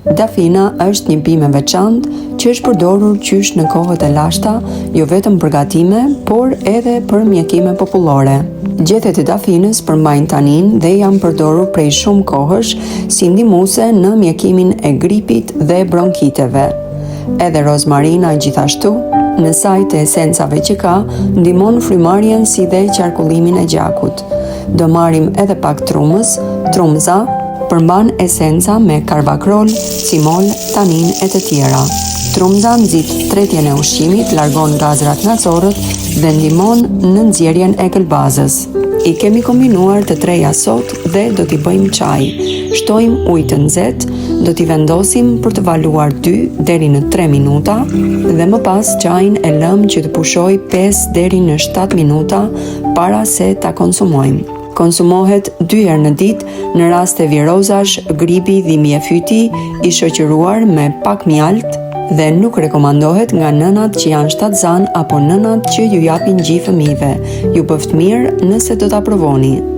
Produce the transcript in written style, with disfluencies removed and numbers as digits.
Dafina është një bimë e veçantë që është përdorur qysh në kohët e lashta, jo vetëm për gatime, por edhe për mjekime popullore. Gjethet e dafinës përmbajnë tanin dhe janë përdorur prej shumë kohësh si ndihmuese në mjekimin e gripit dhe bronkiteve. Edhe rozmarina gjithashtu, në saj të esencave që ka, ndihmon frymarrjen si dhe qarkullimin e gjakut. Do marrim edhe pak trumës, trumza përmban esenca me karbakrol, cimol, tanin e të tjera. Trumza nxit tretjen e ushqimit, largon gazrat nacorët dhe ndihmon në nxjerrjen e këlbazës. I kemi kombinuar të treja sot dhe do t'i bëjmë çaj. Shtojmë ujë të nxehtë, do t'i vendosim për të valuar 2 deri në 3 minuta dhe më pas çajin e lëm që të pushojë 5 deri në 7 minuta para se ta konsumojmë. Konsumohet 2 herë në ditë në raste virozash, gripi, dhimbje fyti, i shoqëruar me pak mjalt dhe nuk rekomandohet nga nënat që janë shtatzan apo nënat që ju japin gjy fëmijëve. Ju bëft mirë nëse do ta provoni.